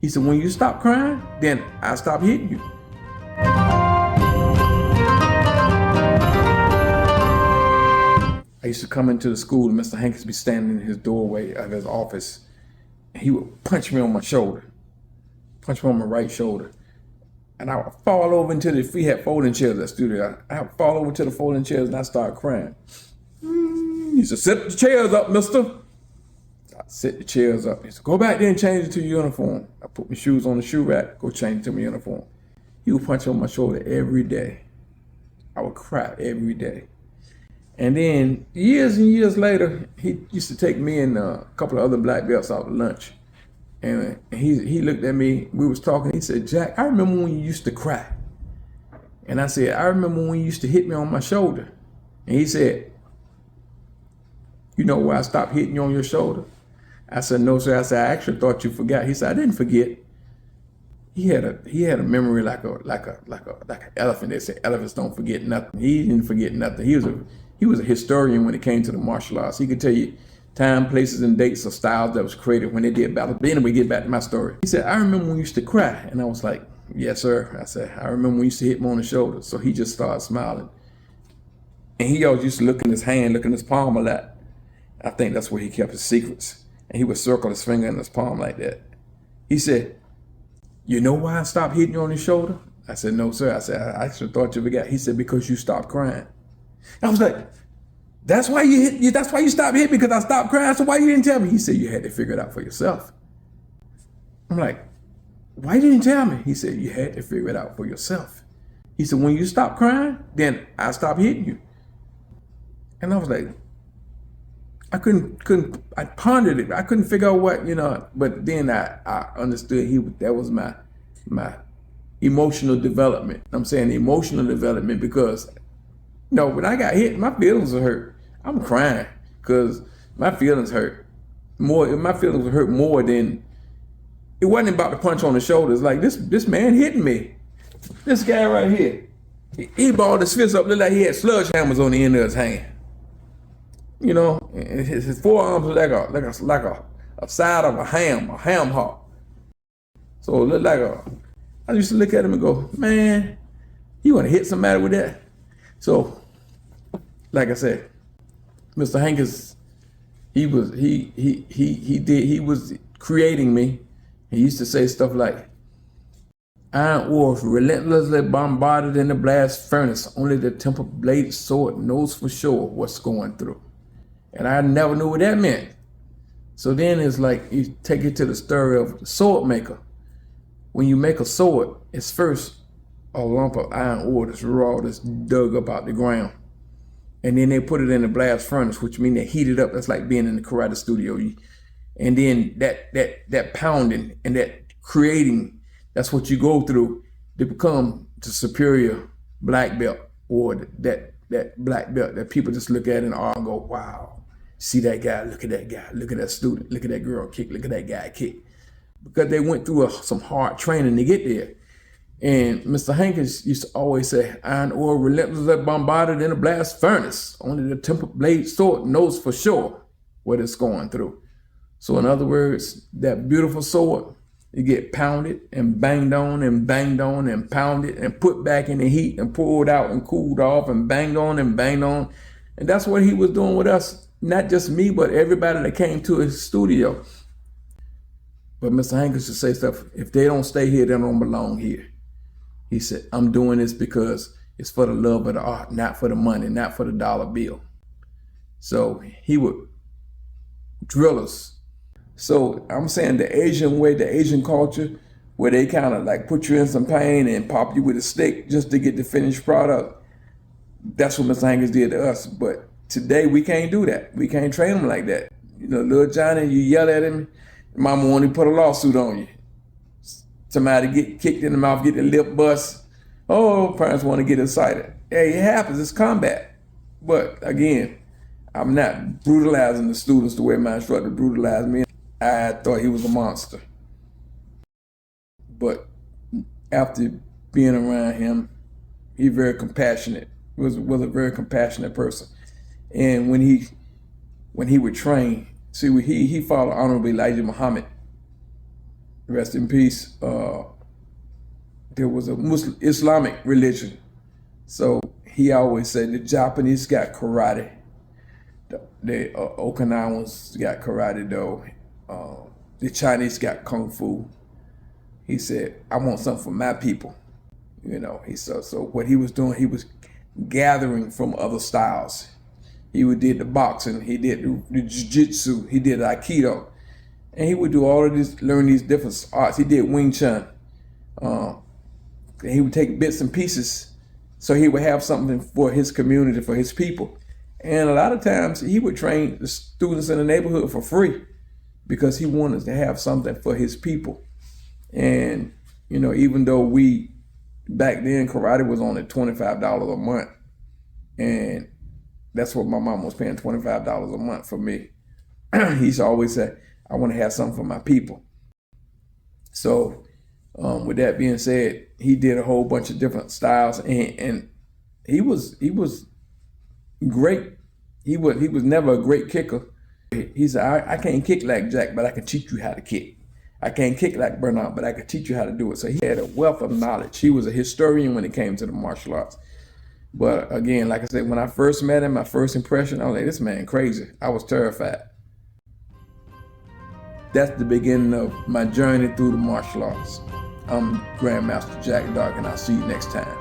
He said, when you stop crying, then I stop hitting you. I used to come into the school and Mr. Hankins be standing in his doorway of his office. And he would punch me on my shoulder, punch me on my right shoulder. And I would fall over into we had folding chairs at the studio. I would fall over to the folding chairs and I started crying. He said, sit the chairs up, mister. I sit the chairs up. He said, go back there and change it to your uniform. I put my shoes on the shoe rack, go change it to my uniform. He would punch on my shoulder every day. I would cry every day. And then years and years later, he used to take me and a couple of other black belts out to lunch. And he looked at me, we was talking, he said, Jack, I remember when you used to cry. And I said, I remember when you used to hit me on my shoulder. And he said, you know why I stopped hitting you on your shoulder? I said, no, sir. I said, I actually thought you forgot. He said, I didn't forget. He had a memory like an elephant. They say elephants don't forget nothing. He didn't forget nothing. He was a historian when it came to the martial arts. He could tell you time, places, and dates of styles that was created when they did battle. But anyway, get back to my story. He said, I remember when you used to cry. And I was like, yes, sir. I said, I remember when you used to hit me on the shoulder. So he just started smiling. And he always used to look in his hand, look in his palm a lot. I think that's where he kept his secrets. And he would circle his finger in his palm like that. He said, you know why I stopped hitting you on the shoulder? I said, no, sir. I said, I actually thought you forgot. He said, because you stopped crying. I was like, that's why that's why you stopped hitting me, because I stopped crying. So why you didn't tell me? He said, you had to figure it out for yourself. I'm like, why didn't you tell me? He said, you had to figure it out for yourself. He said, when you stop crying, then I stop hitting you. And I was like, I pondered it. I couldn't figure out what, but then I understood that was my emotional development. I'm saying emotional development because, when I got hit, my feelings were hurt. I'm crying because my feelings hurt. My feelings were hurt more than, it wasn't about the punch on the shoulders. Like this man hitting me. This guy right here, he balled his fist up, looked like he had sludge hammers on the end of his hand. His forearms were like a side of a ham hock. So it looked like I used to look at him and go, man, you want to hit somebody with that? So, like I said, Mr. Hankins, he was creating me. He used to say stuff like, iron ore relentlessly bombarded in the blast furnace. Only the temper-bladed sword knows for sure what's going through. And I never knew what that meant. So then it's like you take it to the story of the sword maker. When you make a sword, it's first a lump of iron ore that's raw, that's dug up out the ground. And then they put it in the blast furnace, which means they heat it up. That's like being in the karate studio. And then that pounding and that creating, that's what you go through to become the superior black belt, or that black belt that people just look at in awe and go, wow. See that guy, look at that guy, look at that student, look at that girl kick, look at that guy kick. Because they went through some hard training to get there. And Mr. Hankins used to always say, iron ore relentlessly bombarded in a blast furnace. Only the temper-bladed sword knows for sure what it's going through. So in other words, that beautiful sword, you get pounded and banged on and banged on and pounded and put back in the heat and pulled out and cooled off and banged on and banged on. And that's what he was doing with us. Not just me, but everybody that came to his studio. But Mr. Hankins would say stuff, if they don't stay here, they don't belong here. He said, I'm doing this because it's for the love of the art, not for the money, not for the dollar bill. So he would drill us. So I'm saying the Asian way, the Asian culture, where they kind of like put you in some pain and pop you with a stick just to get the finished product. That's what Mr. Hankins did to us. But today we can't do that. We can't train them like that. Little Johnny, you yell at him, mama want to put a lawsuit on you. Somebody get kicked in the mouth, get the lip bust. Oh, parents want to get excited. Hey, it happens, it's combat. But again, I'm not brutalizing the students the way my instructor brutalized me. I thought he was a monster. But after being around him, he's very compassionate. Was a very compassionate person. And when he would train, see, he followed Honorable Elijah Muhammad. rest in peace, there was a Muslim Islamic religion. So he always said the Japanese got karate, the Okinawans got karate though, the Chinese got kung fu. He said, I want something for my people. You know, so what he was doing, he was gathering from other styles. He did the boxing, he did the jiu-jitsu, he did Aikido. And he would do all of this, learn these different arts. He did Wing Chun. He would take bits and pieces so he would have something for his community, for his people. And a lot of times he would train the students in the neighborhood for free because he wanted to have something for his people. And, you know, even though back then karate was only $25 a month, and that's what my mom was paying, $25 a month for me. He used to always say, I want to have something for my people. So with that being said, he did a whole bunch of different styles, and he was great. He was never a great kicker. He said, I can't kick like Jack, but I can teach you how to kick. I can't kick like Bernard, but I can teach you how to do it. So he had a wealth of knowledge. He was a historian when it came to the martial arts. But again, like I said, when I first met him, my first impression, I was like, this man crazy. I was terrified. That's the beginning of my journey through the martial arts. I'm Grandmaster Jack Dark, and I'll see you next time.